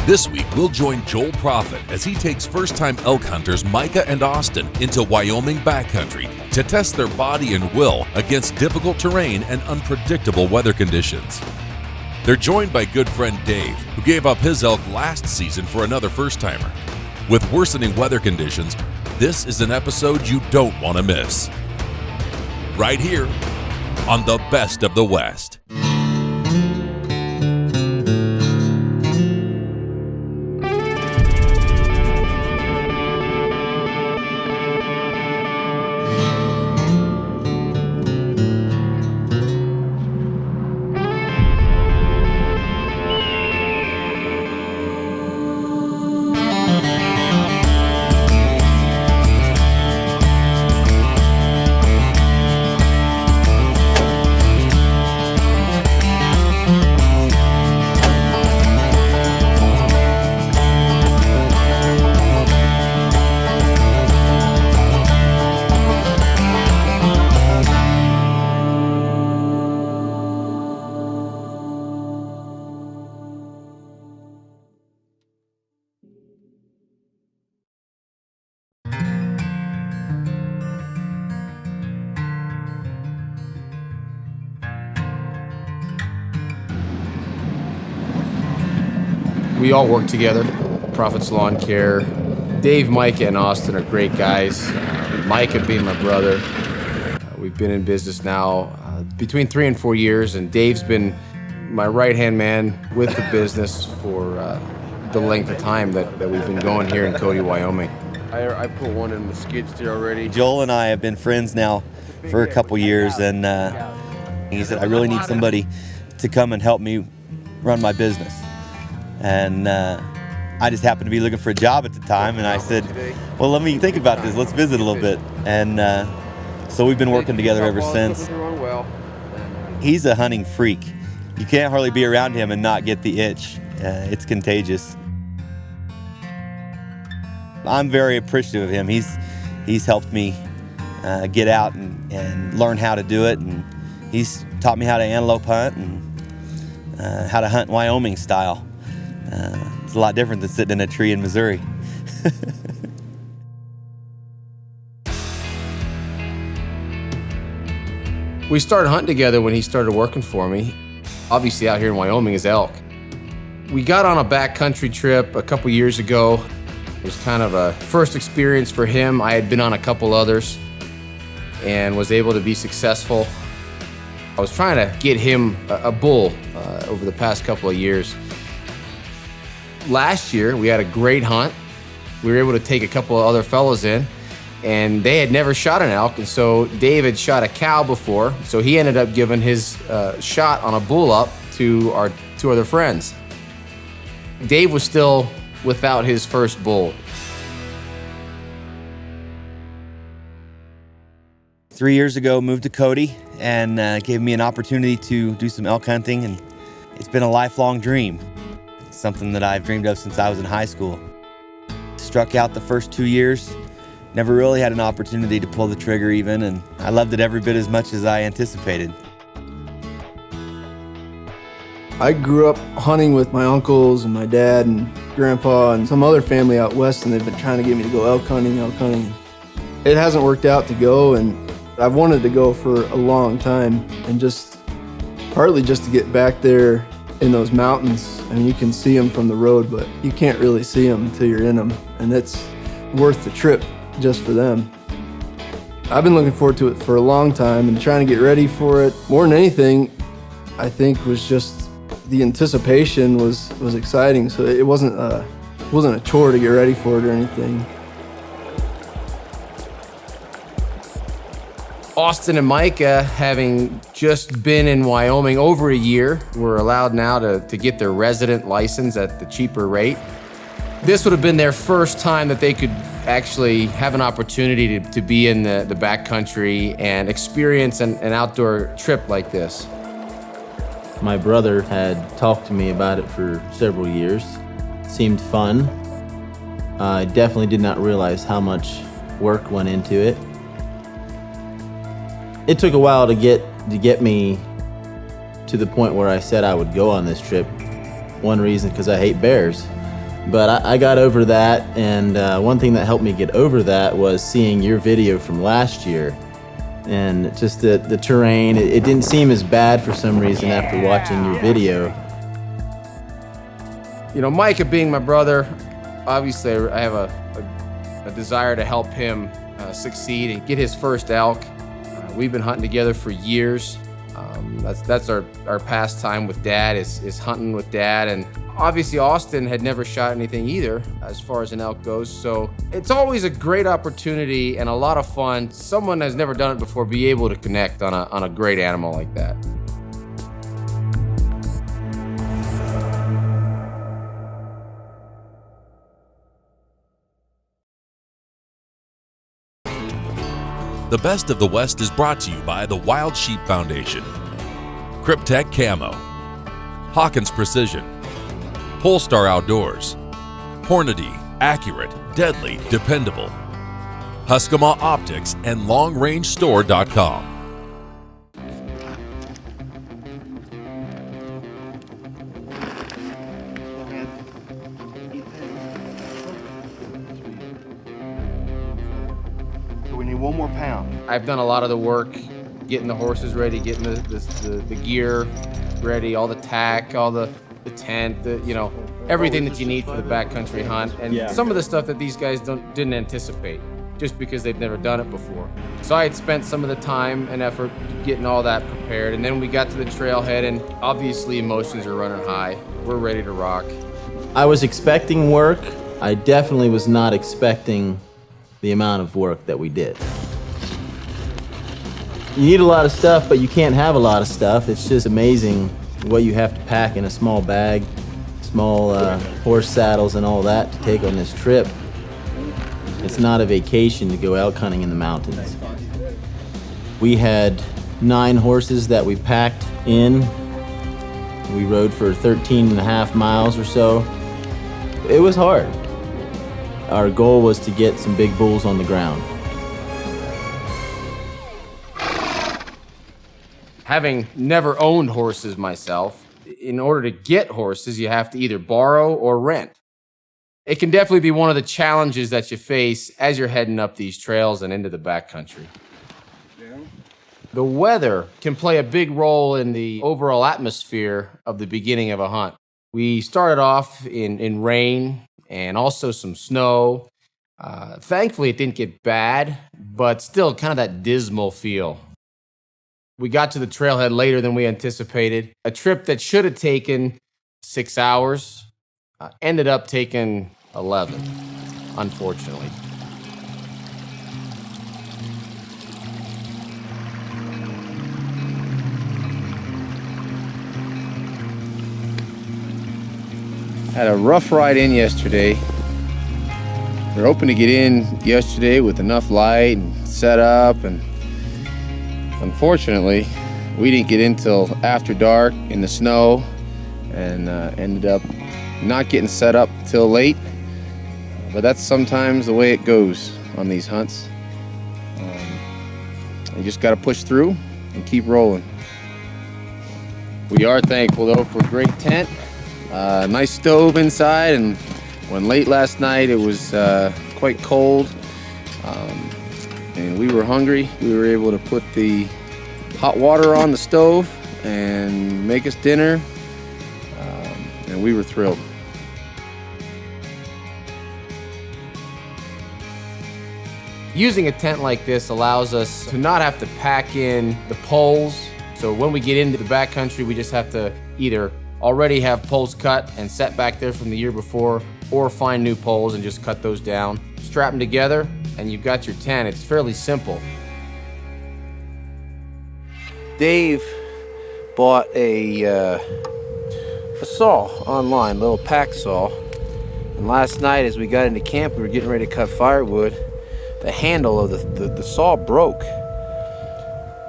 This week, we'll join Joel Proffit as he takes first-time elk hunters Micah and Austin into Wyoming backcountry to test their body and will against difficult terrain and unpredictable weather conditions. They're joined by good friend Dave, who gave up his elk last season for another first-timer. With worsening weather conditions, this is an episode you don't want to miss. Right here on the Best of the West. We all work together, Proffit's Lawn Care. Dave, Micah, and Austin are great guys. Micah being my brother. We've been in business now between 3 and 4 years, and Dave's been my right-hand man with the business for the length of time that we've been going here in Cody, Wyoming. I put one in the skid steer already. Joel and I have been friends now for a couple years, and he said, I really need somebody to come and help me run my business. And I just happened to be looking for a job at the time, and I said, well, let me think about this. Let's visit a little bit. And so we've been working together ever since. He's a hunting freak. You can't hardly be around him and not get the itch. It's contagious. I'm very appreciative of him. He's helped me get out and learn how to do it, and he's taught me how to antelope hunt and how to hunt Wyoming style. It's a lot different than sitting in a tree in Missouri. We started hunting together when he started working for me. Obviously out here in Wyoming is elk. We got on a backcountry trip a couple years ago. It was kind of a first experience for him. I had been on a couple others and was able to be successful. I was trying to get him a bull over the past couple of years. Last year, we had a great hunt. We were able to take a couple of other fellows in, and they had never shot an elk, and so Dave had shot a cow before, so he ended up giving his shot on a bull up to our 2 other friends. Dave was still without his first bull. 3 years ago, moved to Cody, and gave me an opportunity to do some elk hunting, and it's been a lifelong dream. Something that I've dreamed of since I was in high school. Struck out the first 2 years, never really had an opportunity to pull the trigger even, and I loved it every bit as much as I anticipated. I grew up hunting with my uncles and my dad and grandpa and some other family out west, and they've been trying to get me to go elk hunting. It hasn't worked out to go, and I've wanted to go for a long time, and just partly just to get back there in those mountains. I mean, you can see them from the road, but you can't really see them until you're in them, and it's worth the trip just for them. I've been looking forward to it for a long time and trying to get ready for it. More than anything, I think was just the anticipation was exciting, so it wasn't a chore to get ready for it or anything. Austin and Micah, having just been in Wyoming over a year, were allowed now to get their resident license at the cheaper rate. This would have been their first time that they could actually have an opportunity to be in the backcountry and experience an outdoor trip like this. My brother had talked to me about it for several years. It seemed fun. I definitely did not realize how much work went into it. It took a while to get me to the point where I said I would go on this trip. One reason, because I hate bears. But I got over that, and one thing that helped me get over that was seeing your video from last year. And just the terrain, it didn't seem as bad for some reason after watching your video. You know, Micah being my brother, obviously I have a desire to help him succeed and get his first elk. We've been hunting together for years. That's our pastime with Dad, is hunting with Dad. And obviously Austin had never shot anything either as far as an elk goes. So it's always a great opportunity and a lot of fun. Someone has never done it before be able to connect on a great animal like that. The Best of the West is brought to you by the Wild Sheep Foundation, Cryptek Camo, Hawkins Precision, Polestar Outdoors, Hornady, accurate, deadly, dependable, Huskamaw Optics, and LongRangeStore.com. We need one more pound. I've done a lot of the work, getting the horses ready, getting the gear ready, all the tack, all the tent, everything that you need for the backcountry hunt, and some of the stuff that these guys didn't anticipate, just because they've never done it before. So I had spent some of the time and effort getting all that prepared, and then we got to the trailhead, and obviously emotions are running high. We're ready to rock. I was expecting work. I definitely was not expecting the amount of work that we did. You need a lot of stuff, but you can't have a lot of stuff. It's just amazing what you have to pack in a small bag, small horse saddles and all that to take on this trip. It's not a vacation to go elk hunting in the mountains. We had 9 horses that we packed in. We rode for 13.5 miles or so. It was hard. Our goal was to get some big bulls on the ground. Having never owned horses myself, in order to get horses, you have to either borrow or rent. It can definitely be one of the challenges that you face as you're heading up these trails and into the backcountry. The weather can play a big role in the overall atmosphere of the beginning of a hunt. We started off in rain and also some snow. Thankfully, it didn't get bad, but still kind of that dismal feel. We got to the trailhead later than we anticipated. A trip that should have taken 6 hours ended up taking 11, unfortunately. Had a rough ride in yesterday. We were hoping to get in yesterday with enough light and set up, and unfortunately, we didn't get in till after dark in the snow, and ended up not getting set up till late. But that's sometimes the way it goes on these hunts. You just got to push through and keep rolling. We are thankful though for a great tent, nice stove inside, and when late last night it was quite cold and we were hungry, we were able to put the hot water on the stove and make us dinner, and we were thrilled. Using a tent like this allows us to not have to pack in the poles. So when we get into the backcountry, we just have to either already have poles cut and set back there from the year before, or find new poles and just cut those down, strap them together, and you've got your tent. It's fairly simple. Dave bought a saw online, a little pack saw. And last night as we got into camp, we were getting ready to cut firewood. The handle of the saw broke.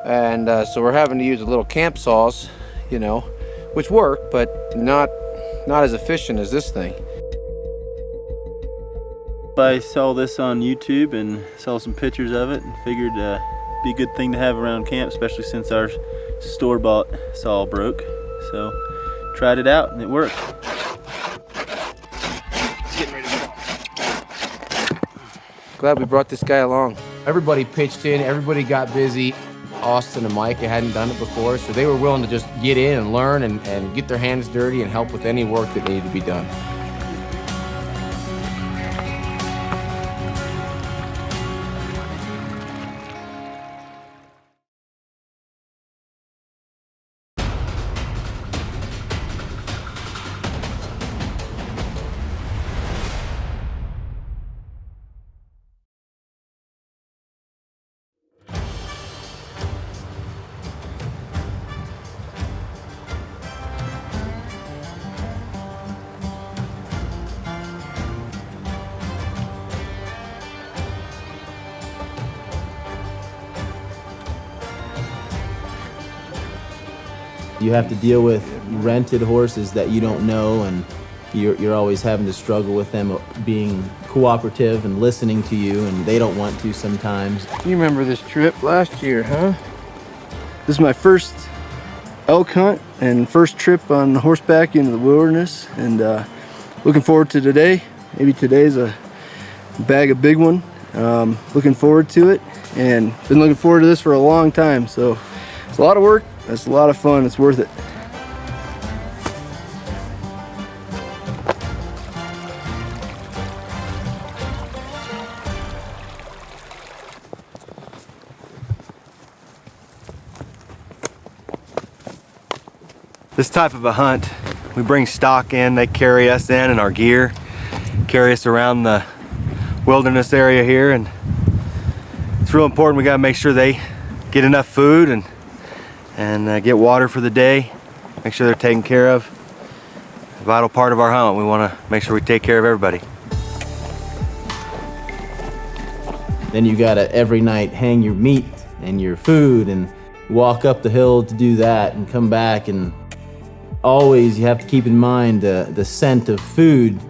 And so we're having to use the little camp saws, which work, but not as efficient as this thing. I saw this on YouTube and saw some pictures of it and figured it'd be a good thing to have around camp, especially since our store-bought saw broke. So tried it out and it worked. Glad we brought this guy along. Everybody pitched in, everybody got busy. Austin and Micah hadn't done it before, so they were willing to just get in and learn and get their hands dirty and help with any work that needed to be done. You have to deal with rented horses that you don't know, and you're always having to struggle with them being cooperative and listening to you, and they don't want to sometimes. You remember this trip last year, huh? This is my first elk hunt and first trip on horseback into the wilderness, and looking forward to today. Maybe today's a bag of big one. Looking forward to it, and been looking forward to this for a long time, so it's a lot of work. It's a lot of fun. It's worth it. This type of a hunt, we bring stock in, they carry us in and our gear, carry us around the wilderness area here, and it's real important. We got to make sure they get enough food and get water for the day, make sure they're taken care of. A vital part of our hunt. We want to make sure we take care of everybody. Then you gotta every night hang your meat and your food and walk up the hill to do that and come back, and always you have to keep in mind the scent of food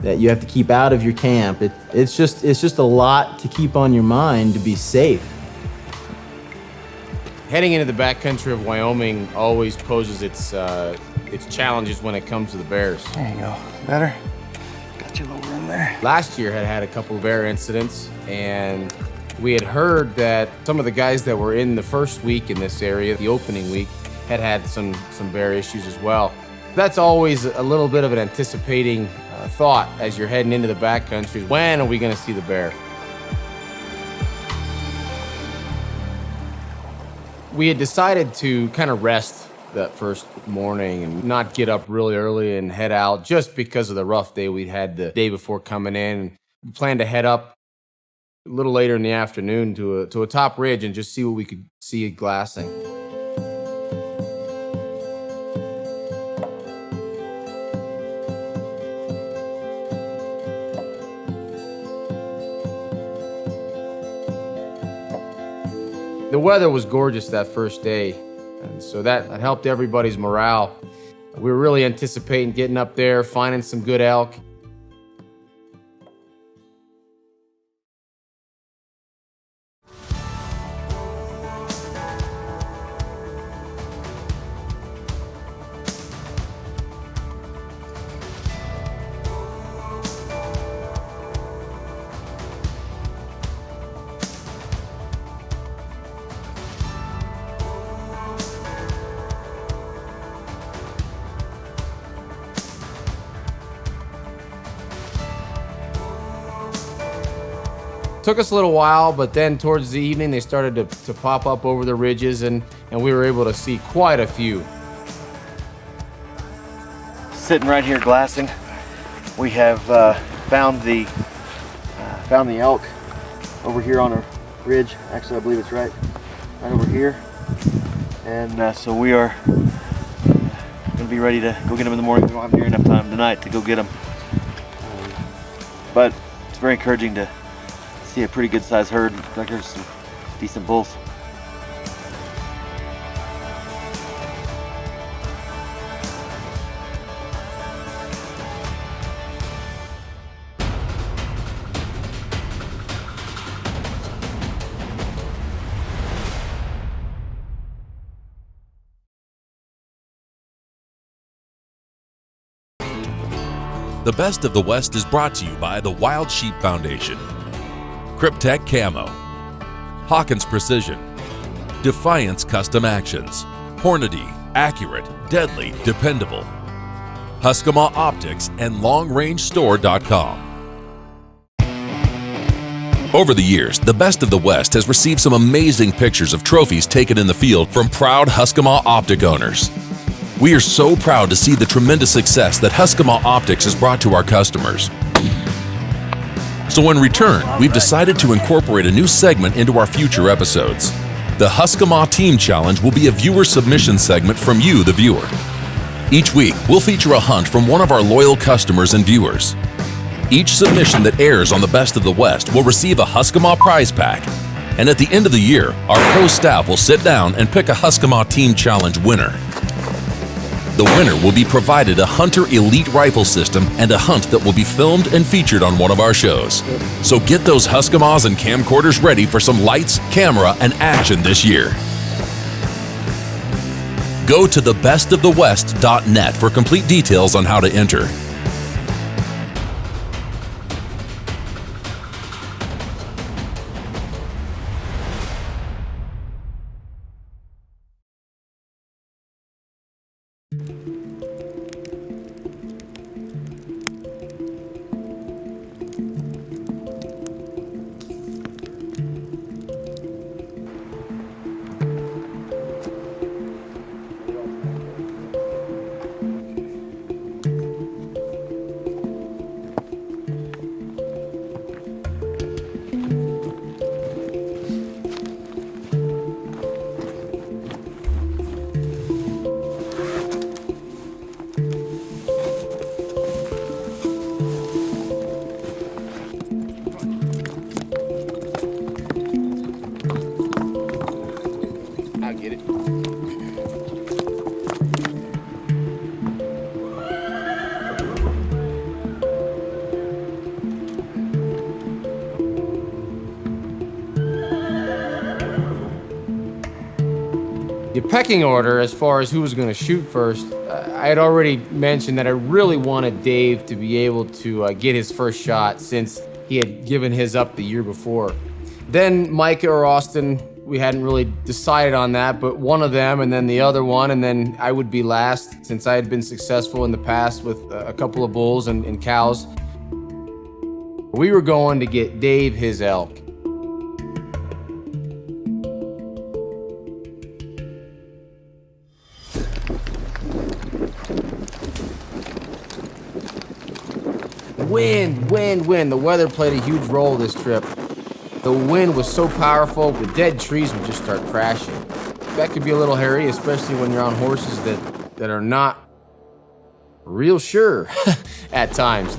that you have to keep out of your camp. It's just a lot to keep on your mind to be safe. Heading into the backcountry of Wyoming always poses its challenges when it comes to the bears. There you go. Better? Got you a little room there. Last year had a couple of bear incidents, and we had heard that some of the guys that were in the first week in this area, the opening week, had some bear issues as well. That's always a little bit of an anticipating thought as you're heading into the backcountry. When are we going to see the bear? We had decided to kind of rest that first morning and not get up really early and head out just because of the rough day we'd had the day before coming in. We planned to head up a little later in the afternoon to a top ridge and just see what we could see glassing. The weather was gorgeous that first day, and so that helped everybody's morale. We were really anticipating getting up there, finding some good elk. Took us a little while, but then towards the evening they started to pop up over the ridges, and we were able to see quite a few. Sitting right here glassing, we have found the elk over here on a ridge. Actually, I believe it's right over here. And so we are going to be ready to go get them in the morning. We don't have near enough time tonight to go get them. But it's very encouraging to see a pretty good sized herd. Looks like there's some decent bulls. The Best of the West is brought to you by the Wild Sheep Foundation. Cryptek Camo, Hawkins Precision, Defiance Custom Actions, Hornady, accurate, deadly, dependable, Husqvarna Optics, and LongRangeStore.com. Over the years, the Best of the West has received some amazing pictures of trophies taken in the field from proud Husqvarna Optic owners. We are so proud to see the tremendous success that Husqvarna Optics has brought to our customers. So in return, we've decided to incorporate a new segment into our future episodes. The Husqvarna Team Challenge will be a viewer submission segment from you, the viewer. Each week, we'll feature a hunt from one of our loyal customers and viewers. Each submission that airs on the Best of the West will receive a Husqvarna prize pack. And at the end of the year, our pro staff will sit down and pick a Husqvarna Team Challenge winner. The winner will be provided a Hunter Elite rifle system and a hunt that will be filmed and featured on one of our shows. So get those Husqvarnas and camcorders ready for some lights, camera, and action this year. Go to thebestofthewest.net for complete details on how to enter. Your pecking order as far as who was going to shoot first, I had already mentioned that I really wanted Dave to be able to get his first shot since he had given his up the year before. Then Micah or Austin, we hadn't really decided on that, but one of them and then the other one, and then I would be last since I had been successful in the past with a couple of bulls and cows. We were going to get Dave his elk. Wind. The weather played a huge role this trip. The wind was so powerful, the dead trees would just start crashing. That could be a little hairy, especially when you're on horses that are not real sure at times.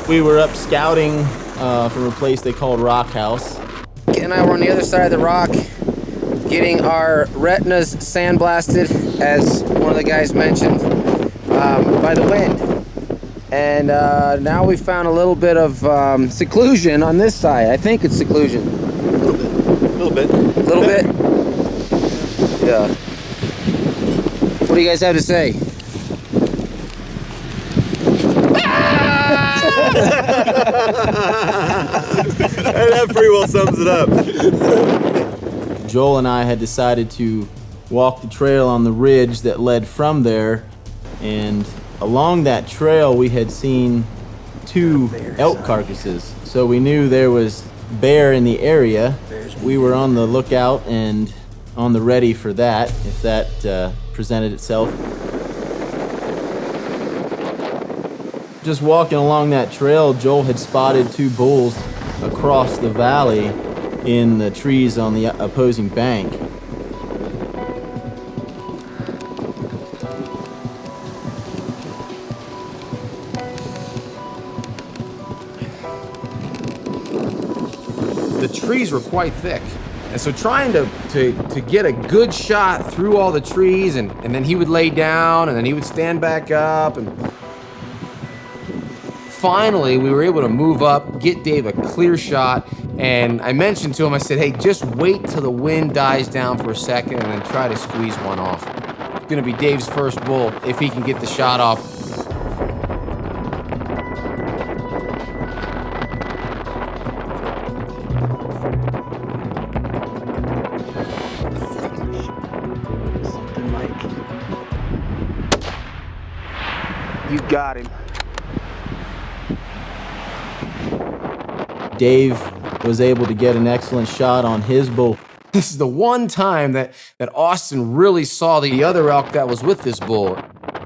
We were up scouting from a place they called Rock House. Kit and I were on the other side of the rock, getting our retinas sandblasted, as one of the guys mentioned, by the wind. And now we found a little bit of seclusion on this side. I think it's seclusion. A little bit. Yeah. What do you guys have to say? That pretty well sums it up. Joel and I had decided to walk the trail on the ridge that led from there, and along that trail we had seen 2 elk carcasses, so we knew there was bear in the area. We were on the lookout and on the ready for that if that presented itself. Just walking along that trail, Joel had spotted 2 bulls across the valley in the trees on the opposing bank. The trees were quite thick, and so trying to get a good shot through all the trees, and then he would lay down, and then he would stand back up, and finally we were able to move up, get Dave a clear shot, and I mentioned to him, I said, hey, just wait till the wind dies down for a second and then try to squeeze one off. It's gonna be Dave's first bull if he can get the shot off. You got him. Dave was able to get an excellent shot on his bull. This is the one time that Austin really saw the other elk that was with this bull.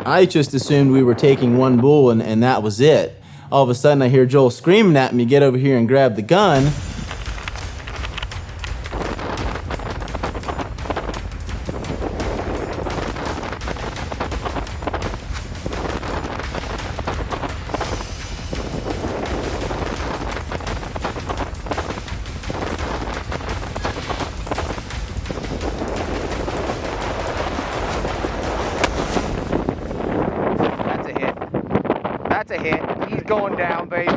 I just assumed we were taking one bull and that was it. All of a sudden I hear Joel screaming at me, "Get over here and grab the gun." That's a hit. He's going down, baby.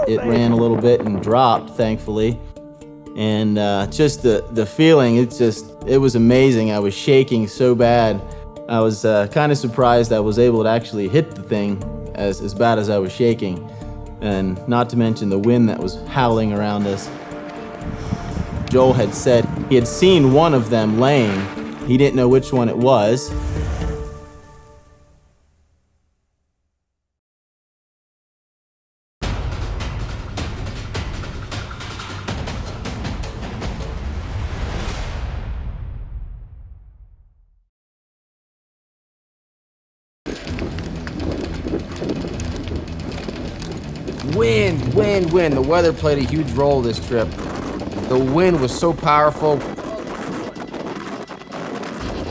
It ran a little bit and dropped, thankfully. And just the feeling, it was amazing. I was shaking so bad. I was kind of surprised I was able to actually hit the thing as bad as I was shaking. And not to mention the wind that was howling around us. Joel had said he had seen one of them laying. He didn't know which one it was. Wind. The weather played a huge role this trip. The wind was so powerful.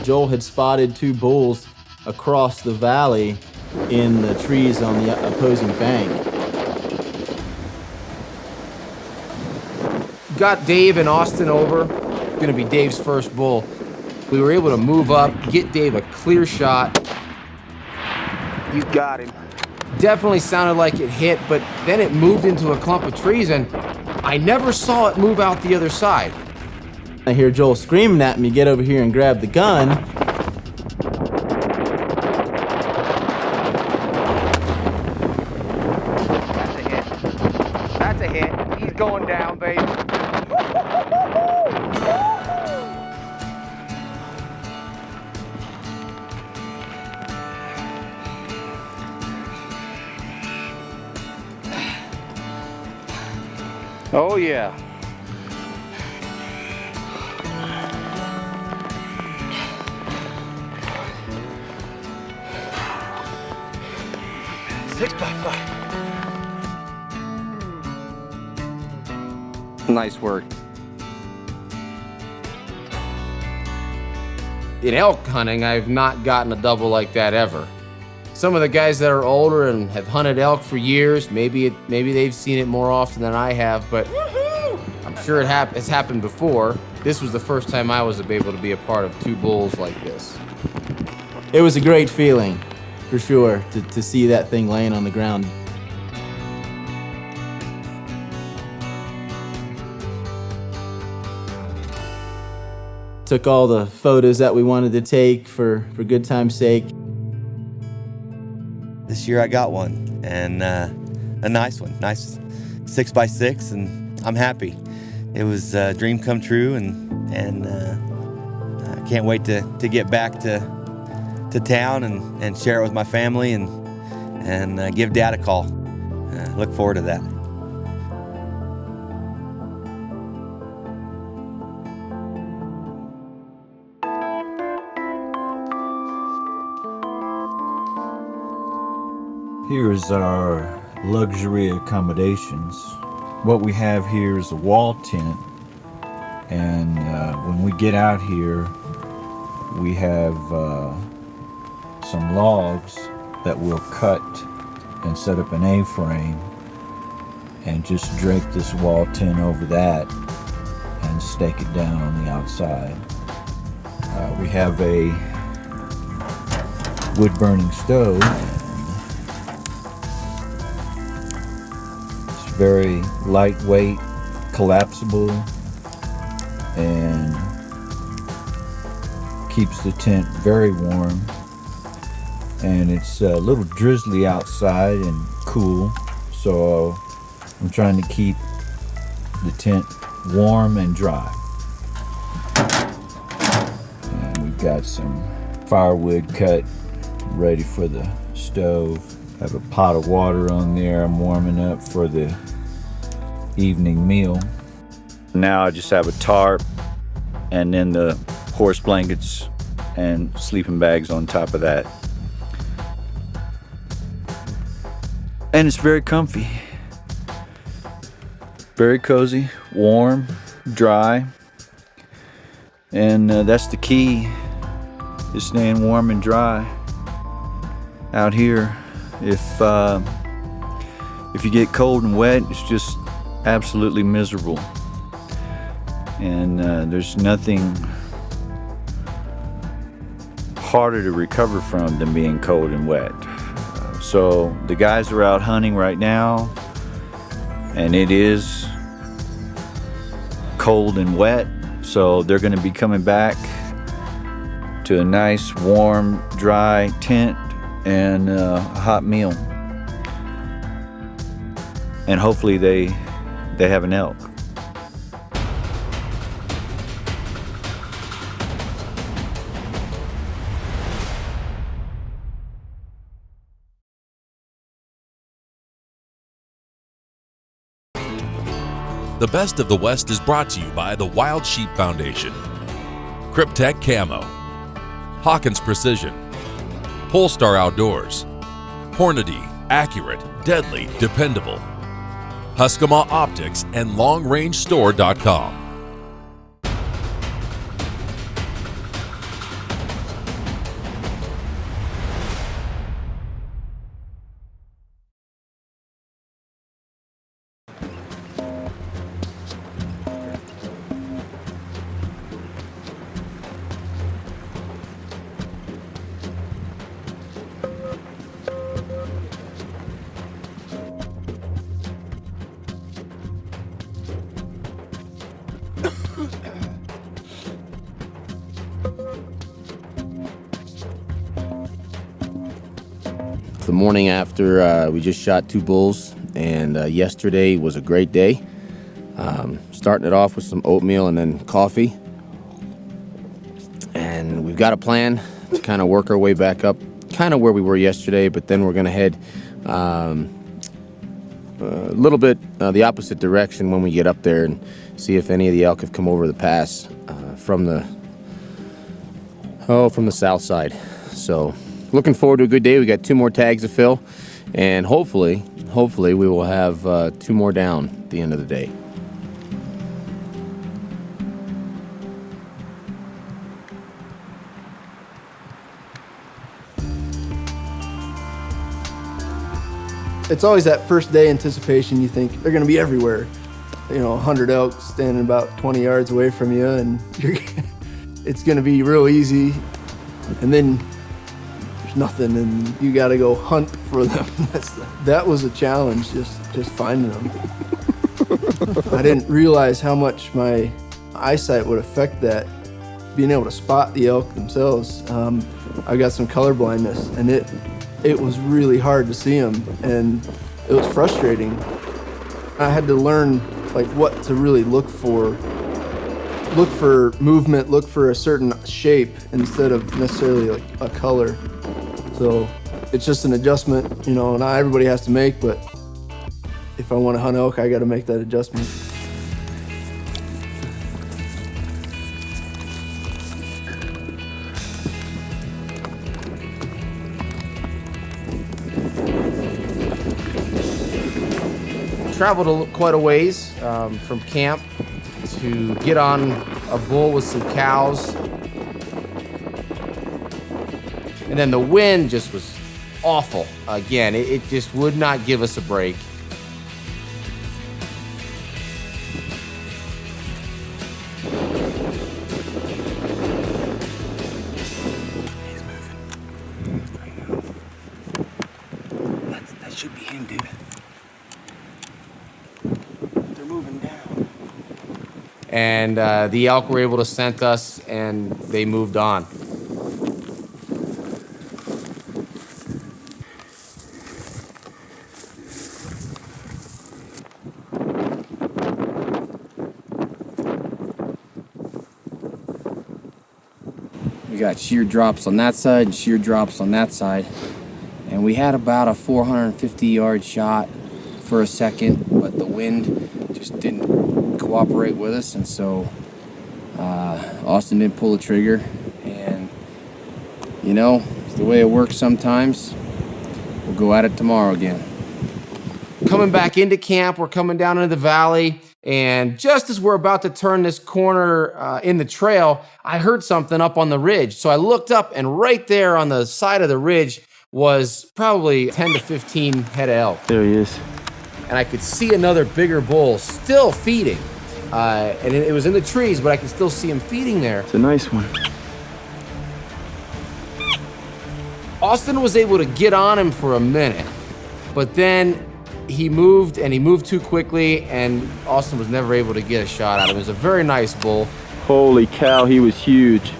Joel had spotted two bulls across the valley in the trees on the opposing bank. Got Dave and Austin over. Gonna be Dave's first bull. We were able to move up, get Dave a clear shot. You got him. Definitely sounded like it hit, but then it moved into a clump of trees, and I never saw it move out the other side. I hear Joel screaming at me, "Get over here and grab the gun." That's a hit. He's going down, baby. Oh yeah. Nice work. In elk hunting, I've not gotten a double like that ever. Some of the guys that are older and have hunted elk for years, maybe they've seen it more often than I have, but I'm sure it's happened before. This was the first time I was able to be a part of two bulls like this. It was a great feeling, for sure, to see that thing laying on the ground. Took all the photos that we wanted to take for good time's sake. This year I got one, and a nice one, nice 6x6, and I'm happy. It was a dream come true, and I can't wait to get back to town and share it with my family and give Dad a call. Look forward to that. Here's our luxury accommodations. What we have here is a wall tent, and when we get out here, we have some logs that we'll cut and set up an A-frame and just drape this wall tent over that and stake it down on the outside. We have a wood-burning stove. Very lightweight, collapsible, and keeps the tent very warm. And it's a little drizzly outside and cool, so I'm trying to keep the tent warm and dry. And we've got some firewood cut, ready for the stove. Have a pot of water on there I'm warming up for the evening meal. Now I just have a tarp and then the horse blankets and sleeping bags on top of that. And it's very comfy. Very cozy, warm, dry. And that's the key, is staying warm and dry out here. If you get cold and wet, it's just absolutely miserable. And there's nothing harder to recover from than being cold and wet. So the guys are out hunting right now, and it is cold and wet, so they're going to be coming back to a nice, warm, dry tent and a hot meal. And hopefully they have an elk. The Best of the West is brought to you by the Wild Sheep Foundation, Cryptek Camo, Hawkins Precision, Polestar Outdoors, Hornady, accurate, deadly, dependable, Huskama Optics, and LongRangeStore.com. The morning after, we just shot 2 bulls, and yesterday was a great day. Starting it off with some oatmeal and then coffee. And we've got a plan to kind of work our way back up, kind of where we were yesterday, but then we're going to head a little bit the opposite direction when we get up there and see if any of the elk have come over the pass from the south side. So looking forward to a good day. We got 2 more tags to fill, and hopefully we will have 2 more down at the end of the day. It's always that first day anticipation. You think they're going to be everywhere. 100 elk standing about 20 yards away from you, and it's going to be real easy. And then there's nothing, and you got to go hunt for them. That was a challenge, just finding them. I didn't realize how much my eyesight would affect that, being able to spot the elk themselves. I got some color blindness, and it was really hard to see them, and it was frustrating. I had to learn what to really look for. Look for movement, look for a certain shape instead of necessarily a color. So it's just an adjustment, not everybody has to make, but if I want to hunt elk, I got to make that adjustment. Traveled quite a ways from camp to get on a bull with some cows. And then the wind just was awful. Again, it just would not give us a break. He's moving. That should be him, dude. They're moving down. And the elk were able to scent us, and they moved on. We got shear drops on that side and shear drops on that side. And we had about a 450-yard shot for a second, but the wind just didn't cooperate with us, and so Austin didn't pull the trigger. And you know, it's the way it works sometimes. We'll go at it tomorrow again. Coming back into camp, we're coming down into the valley, and just as we're about to turn this corner in the trail, I heard something up on the ridge. So I looked up, and right there on the side of the ridge was probably 10 to 15 head of elk. There he is. And I could see another bigger bull still feeding. And it was in the trees, but I could still see him feeding there. It's a nice one. Austin was able to get on him for a minute, but then he moved, and he moved too quickly, and Austin was never able to get a shot at him. It was a very nice bull. Holy cow, he was huge.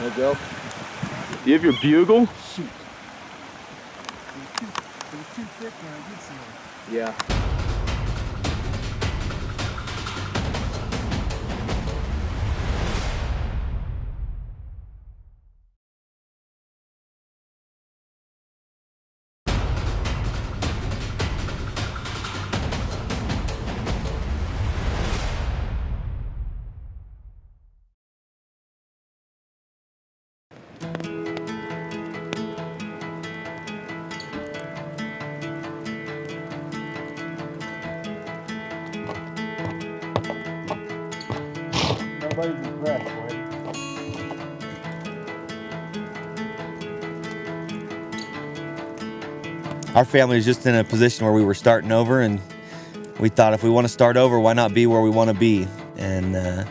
No go. Do you have your bugle? Shoot. It was too thick when I did see him. Yeah. Nobody's impressed, right? Our family was just in a position where we were starting over, and we thought if we want to start over, why not be where we want to be? And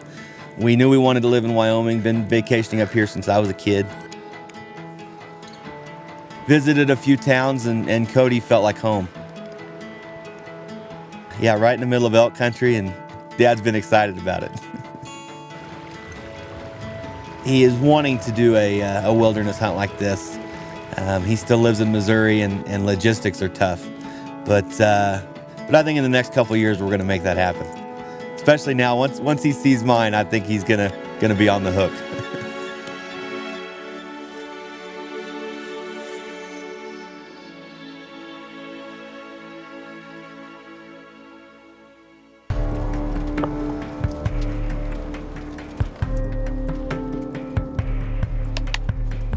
we knew we wanted to live in Wyoming, been vacationing up here since I was a kid. Visited a few towns, and Cody felt like home. Yeah, right in the middle of elk country, and Dad's been excited about it. He is wanting to do a wilderness hunt like this. He still lives in Missouri, and logistics are tough. But I think in the next couple of years we're going to make that happen. Especially now, once he sees mine, I think he's gonna be on the hook.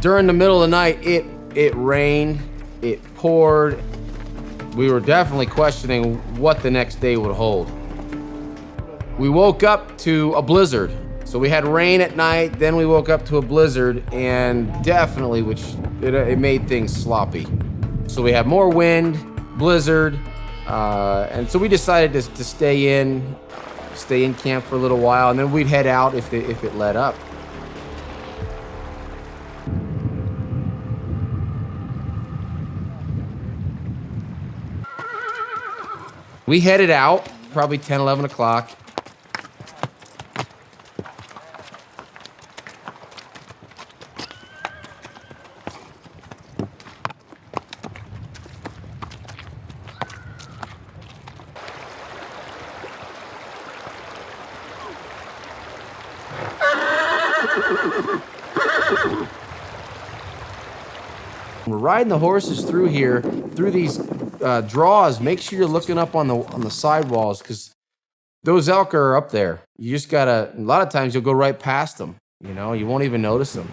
During the middle of the night, it rained, it poured. We were definitely questioning what the next day would hold. We woke up to a blizzard. So we had rain at night, then we woke up to a blizzard, and definitely, it made things sloppy. So we had more wind, blizzard, and so we decided to stay in camp for a little while, and then we'd head out if it let up. We headed out, probably 10, 11 o'clock. We're riding the horses through here, through these draws. Make sure you're looking up on the sidewalls, because those elk are up there. You just gotta, a lot of times you'll go right past them. You know, you won't even notice them.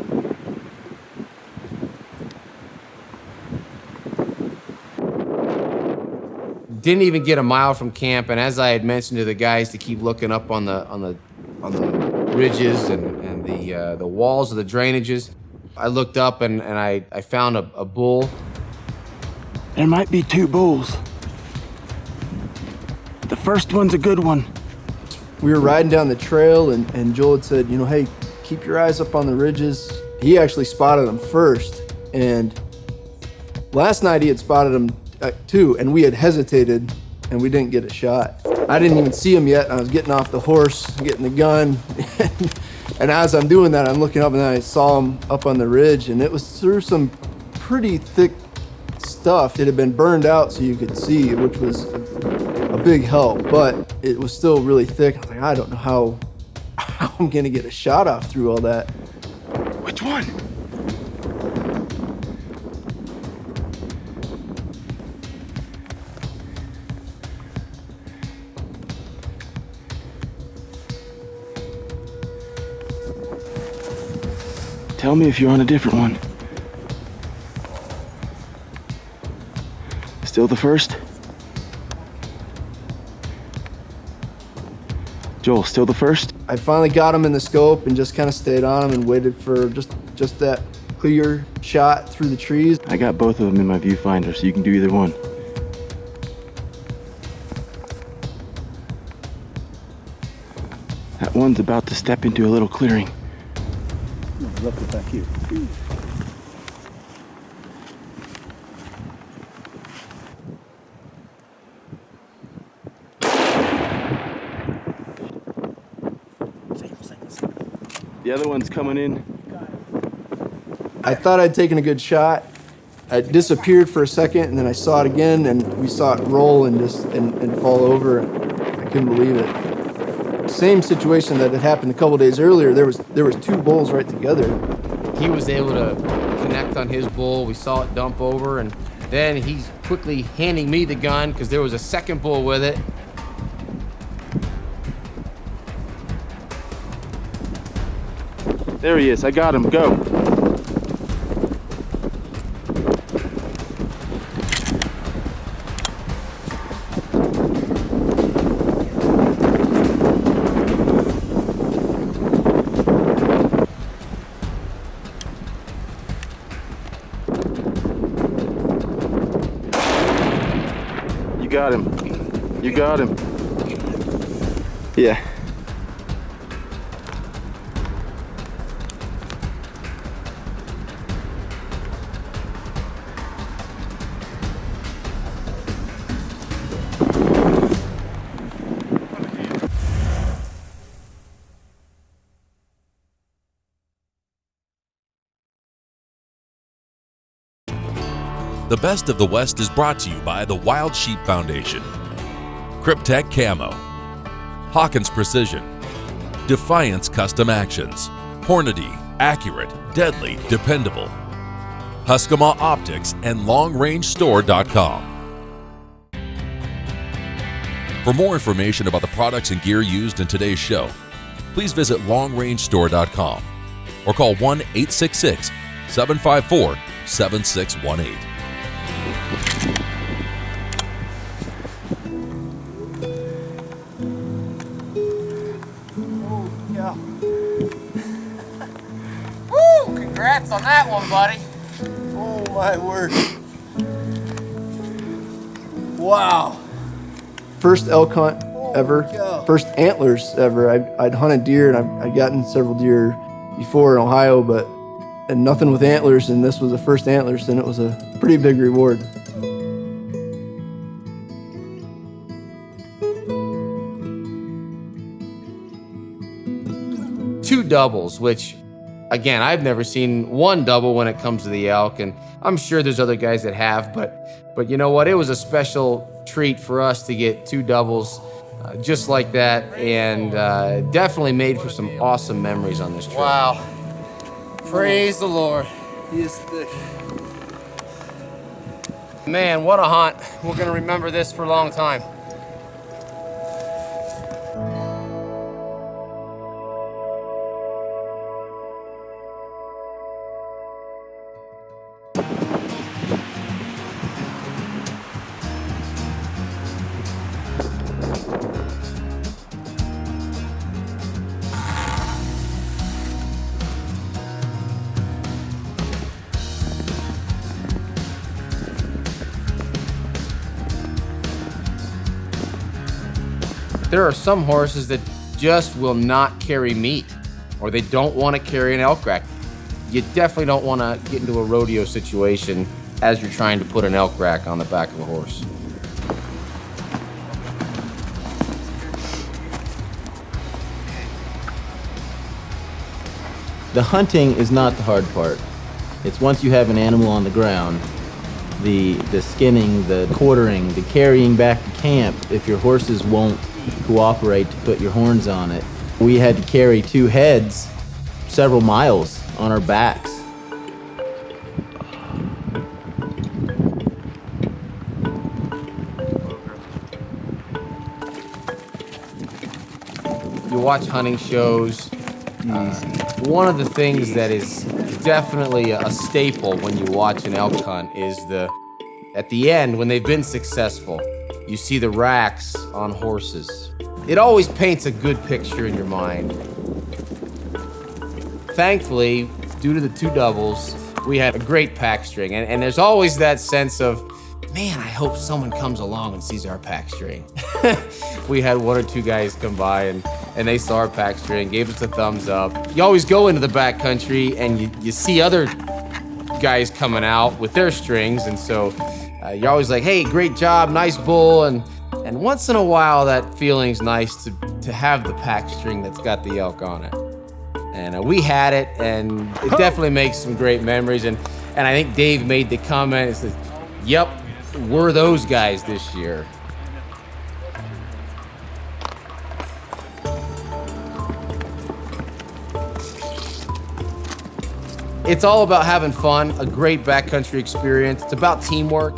Didn't even get a mile from camp, and as I had mentioned to the guys to keep looking up on the ridges and the walls of the drainages, I looked up and I found a bull. There might be two bulls. The first one's a good one. We were riding down the trail, and Joel had said, hey, keep your eyes up on the ridges. He actually spotted them first, and last night he had spotted them too, and we had hesitated, and we didn't get a shot. I didn't even see him yet. I was getting off the horse, getting the gun, and as I'm doing that, I'm looking up, and I saw him up on the ridge, and it was through some pretty thick stuff. It had been burned out so you could see, which was a big help, but it was still really thick. I was like, I don't know how I'm gonna get a shot off through all that. Which one? Tell me if you're on a different one. Still the first? Joel, still the first? I finally got him in the scope and just kind of stayed on him and waited for just that clear shot through the trees. I got both of them in my viewfinder, so you can do either one. That one's about to step into a little clearing. Left it back here. The other one's coming in. I thought I'd taken a good shot. I disappeared for a second, and then I saw it again, and we saw it roll and fall over. I couldn't believe it. Same situation that had happened a couple days earlier. There was two bulls right together. He was able to connect on his bull. We saw it dump over, and then he's quickly handing me the gun because there was a second bull with it. There he is. I got him. Go. You got him. You got him. Yeah. The Best of the West is brought to you by the Wild Sheep Foundation, Cryptek Camo, Hawkins Precision, Defiance Custom Actions, Hornady, accurate, deadly, dependable, Huskama Optics, and LongRangeStore.com. For more information about the products and gear used in today's show, please visit LongRangeStore.com or call 1-866-754-7618. Woo! Congrats on that one, buddy. Oh my word. Wow. First elk hunt ever. First antlers ever. I'd hunted deer and I'd gotten several deer before in Ohio, but and nothing with antlers, and this was the first antlers, and it was a pretty big reward. Two doubles, which, again, I've never seen one double when it comes to the elk, and I'm sure there's other guys that have, but you know what? It was a special treat for us to get two doubles just like that, and definitely made for some awesome memories on this trip. Wow. Praise the Lord. He is thick. Man, what a hunt. We're gonna remember this for a long time. There are some horses that just will not carry meat, or they don't want to carry an elk rack. You definitely don't want to get into a rodeo situation as you're trying to put an elk rack on the back of a horse. The hunting is not the hard part. It's once you have an animal on the ground, the skinning, the quartering, the carrying back to camp if your horses won't cooperate to put your horns on it. We had to carry 2 heads several miles on our backs. You watch hunting shows. One of the things that is definitely a staple when you watch an elk hunt is at the end, when they've been successful, you see the racks on horses. It always paints a good picture in your mind. Thankfully, due to the 2 doubles, we had a great pack string, and there's always that sense of, man, I hope someone comes along and sees our pack string. We had 1 or 2 guys come by and they saw our pack string, gave us a thumbs up. You always go into the backcountry and you see other guys coming out with their strings, and so you're always like, hey, great job, nice bull, and once in a while that feeling's nice to have the pack string that's got the elk on it. And we had it, and it definitely makes some great memories, and I think Dave made the comment, it says, yep, we're those guys this year. It's all about having fun, a great backcountry experience. It's about teamwork,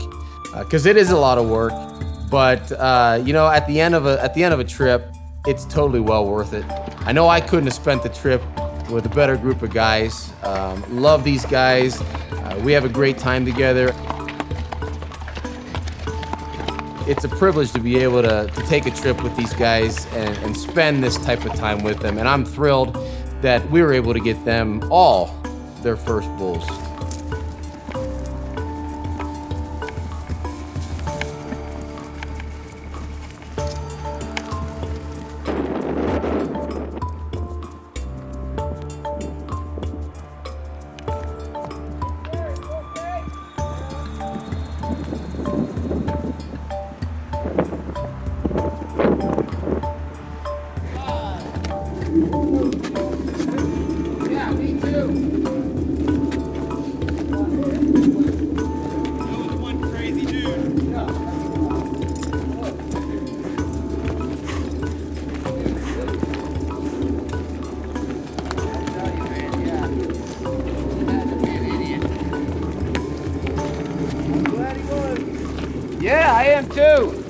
because it is a lot of work. But you know, at the end of a trip, it's totally well worth it. I know I couldn't have spent the trip with a better group of guys. Love these guys. We have a great time together. It's a privilege to be able to take a trip with these guys and spend this type of time with them. And I'm thrilled that we were able to get them all their first bulls. Yeah, me too. Yeah, I am too.